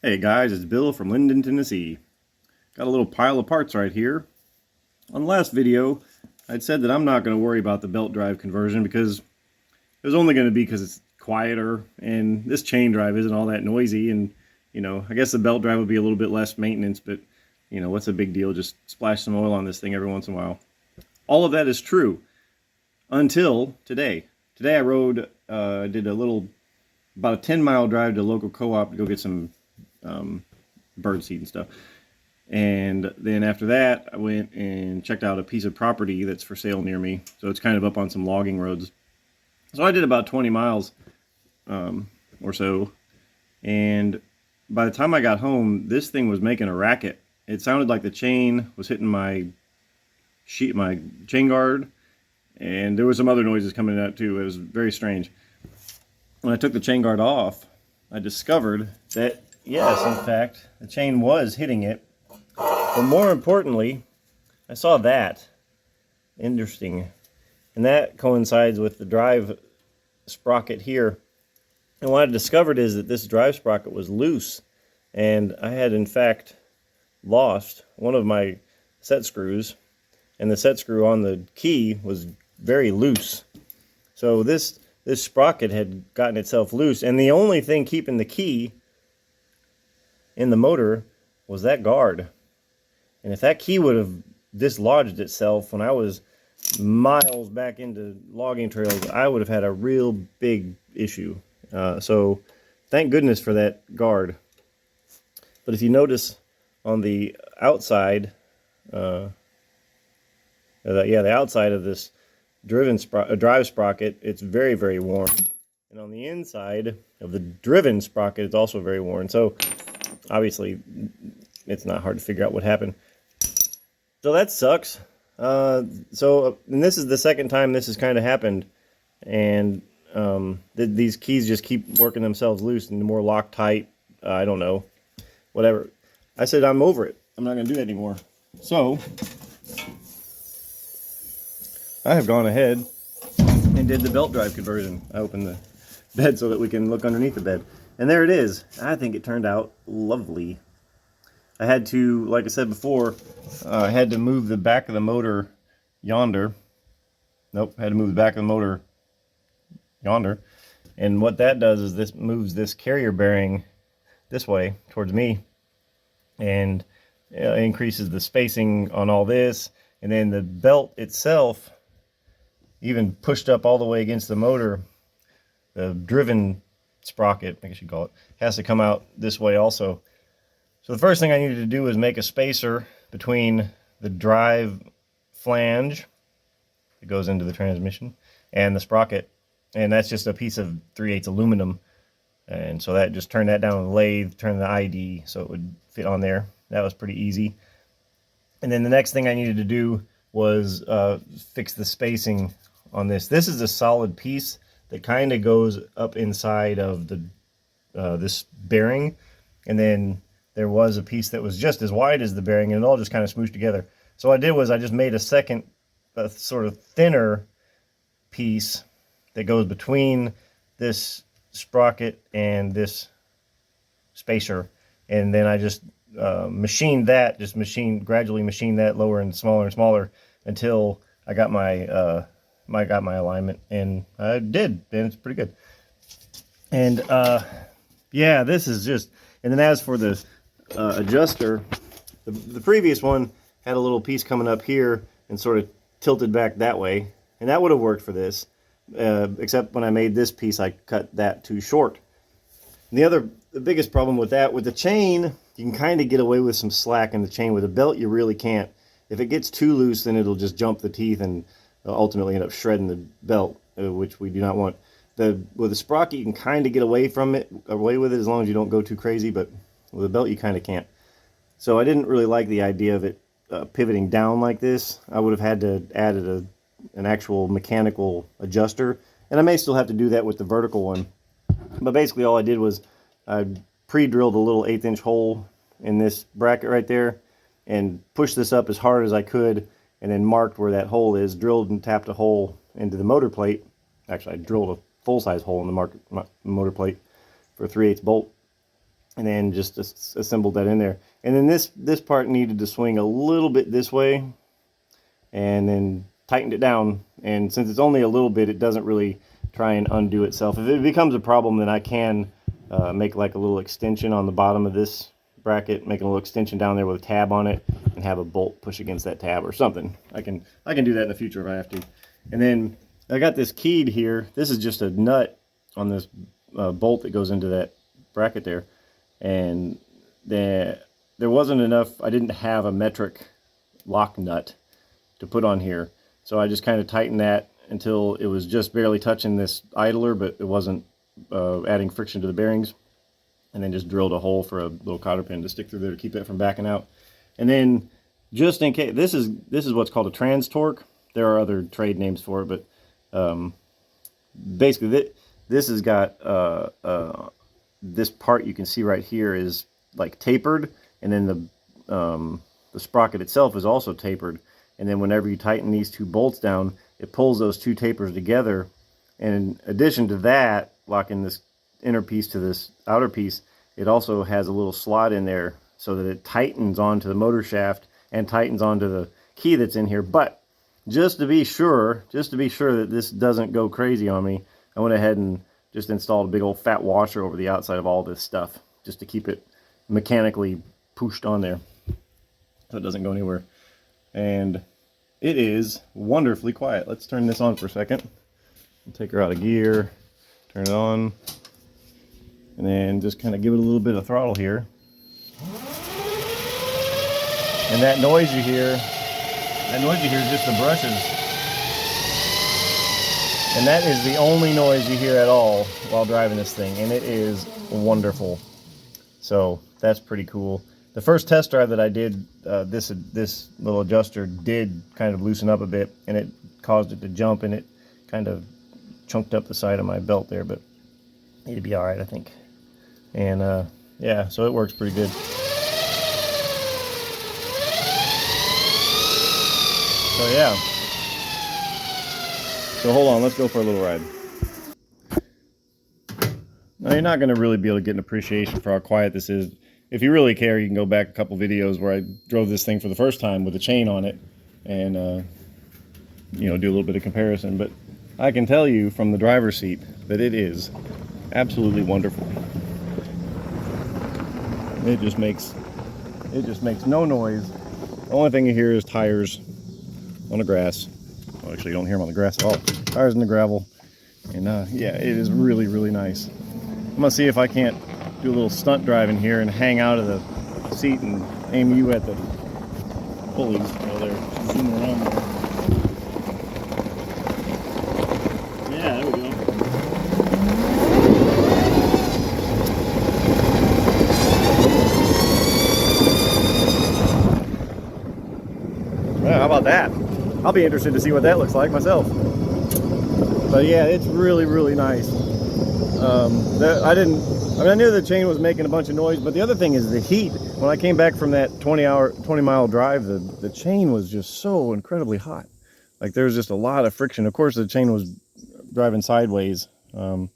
Hey guys, it's Bill from Linden, Tennessee. Got a little pile of parts right here. On the last video, I'd said that I'm not going to worry about the belt drive conversion because it was only going to be because it's quieter and this chain drive isn't all that noisy, and I guess the belt drive would be a little bit less maintenance, but what's a big deal? Just splash some oil on this thing every once in a while. All of that is true until today. Today I rode, did about a 10-mile drive to a local co-op to go get some bird seed and stuff. And then after that, I went and checked out a piece of property that's for sale near me. So it's kind of up on some logging roads. So I did about 20 miles or so. And by the time I got home, this thing was making a racket. It sounded like the chain was hitting my chain guard. And there was some other noises coming out too. It was very strange. When I took the chain guard off, I discovered that, yes, in fact, the chain was hitting it. But more importantly, I saw that. Interesting. And that coincides with the drive sprocket here. And what I discovered is that this drive sprocket was loose. And I had, in fact, lost one of my set screws. And the set screw on the key was very loose. So this sprocket had gotten itself loose. And the only thing keeping the key in the motor was that guard. And if that key would have dislodged itself when I was miles back into logging trails, I would have had a real big issue. So thank goodness for that guard. But if you notice on the outside, the outside of this drive sprocket, it's very, very worn. And on the inside of the driven sprocket, it's also very worn. So obviously, it's not hard to figure out what happened. So that sucks. And this is the second time this has kind of happened. And these keys just keep working themselves loose and more Loctite. I don't know. Whatever. I said I'm over it. I'm not going to do that anymore. So I have gone ahead and did the belt drive conversion. I opened the bed so that we can look underneath the bed. And there it is. I think it turned out lovely. I had to, like I said before, I had to move the back of the motor yonder. Nope, had to move the back of the motor yonder. And what that does is this moves this carrier bearing this way towards me and increases the spacing on all this. And then the belt itself, even pushed up all the way against the motor, the driven sprocket, I guess you call it, has to come out this way also. So the first thing I needed to do was make a spacer between the drive flange that goes into the transmission and the sprocket. And that's just a piece of 3/8 aluminum. And so that just turned that down on the lathe, turned the ID so it would fit on there. That was pretty easy. And then the next thing I needed to do was fix the spacing on this. This is a solid piece that kind of goes up inside of the this bearing, and then there was a piece that was just as wide as the bearing, and it all just kind of smooshed together. So what I did was I just made a second sort of thinner piece that goes between this sprocket and this spacer, and then I just machined that, gradually machined that lower and smaller until I got my alignment, and I did, and it's pretty good. And yeah, this is just. And then as for the adjuster, the previous one had a little piece coming up here and sort of tilted back that way, and that would have worked for this, except when I made this piece, I cut that too short. And the biggest problem with that, with the chain, you can kind of get away with some slack in the chain. With a belt, you really can't. If it gets too loose, then it'll just jump the teeth and ultimately end up shredding the belt, which we do not want. With a sprocket, you can kind of get away with it as long as you don't go too crazy, but with a belt, you kind of can't. So I didn't really like the idea of it pivoting down like this. I would have had to add an actual mechanical adjuster, and I may still have to do that with the vertical one. But basically all I did was I pre-drilled a little 1/8" hole in this bracket right there and pushed this up as hard as I could, and then marked where that hole is, drilled and tapped a hole into the motor plate. Actually, I drilled a full-size hole in the motor plate for a 3/8 bolt. and then just assembled that in there. And then this part needed to swing a little bit this way, and then tightened it down. And since it's only a little bit, it doesn't really try and undo itself. If it becomes a problem, then I can make like a little extension on the bottom of this bracket, make a little extension down there with a tab on it, and have a bolt push against that tab or something. I can do that in the future if I have to. And then I got this keyed here. This is just a nut on this bolt that goes into that bracket there, and there wasn't enough. I didn't have a metric lock nut to put on here, so I just kind of tightened that until it was just barely touching this idler, but it wasn't adding friction to the bearings, and then just drilled a hole for a little cotter pin to stick through there to keep that from backing out. And then just in case, this is what's called a trans torque. There are other trade names for it, but basically this has got this part you can see right here is like tapered, and then the sprocket itself is also tapered. And then whenever you tighten these two bolts down, it pulls those two tapers together. And in addition to that, locking this inner piece to this outer piece, it also has a little slot in there so that it tightens onto the motor shaft and tightens onto the key that's in here. But just to be sure that this doesn't go crazy on me, I went ahead and just installed a big old fat washer over the outside of all this stuff, just to keep it mechanically pushed on there so it doesn't go anywhere. And it is wonderfully quiet. Let's turn this on for a second. I'll take her out of gear, turn it on, and then just kind of give it a little bit of throttle here. And that noise you hear is just the brushes. And that is the only noise you hear at all while driving this thing, and it is wonderful. So that's pretty cool. The first test drive that I did, this little adjuster did kind of loosen up a bit, and it caused it to jump, and it kind of chunked up the side of my belt there, but it'd be all right, I think. And yeah, so it works pretty good. So yeah. So hold on, let's go for a little ride. Now you're not going to really be able to get an appreciation for how quiet this is. If you really care, you can go back a couple videos where I drove this thing for the first time with a chain on it, and you know, do a little bit of comparison. But I can tell you from the driver's seat that it is absolutely wonderful. It just makes no noise. The only thing you hear is tires on the grass. Well, actually, you don't hear them on the grass at all. Tires in the gravel, and yeah, it is really, really nice. I'm gonna see if I can't do a little stunt driving here and hang out of the seat and aim you at the pulleys while they're zooming around there. Yeah, there we go. Well, how about that? I'll be interested to see what that looks like myself. But yeah, it's really, really nice. I knew the chain was making a bunch of noise, but the other thing is the heat. When I came back from that 20-mile drive, the chain was just so incredibly hot. Like there was just a lot of friction. Of course, the chain was driving sideways on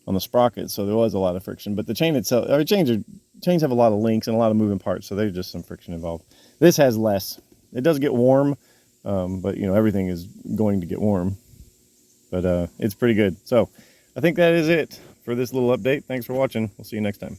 the sprocket, so there was a lot of friction. But the chain itself, chains have a lot of links and a lot of moving parts, so there's just some friction involved. This has less. It does get warm, but you know, everything is going to get warm. But it's pretty good. So I think that is it for this little update. Thanks for watching. We'll see you next time.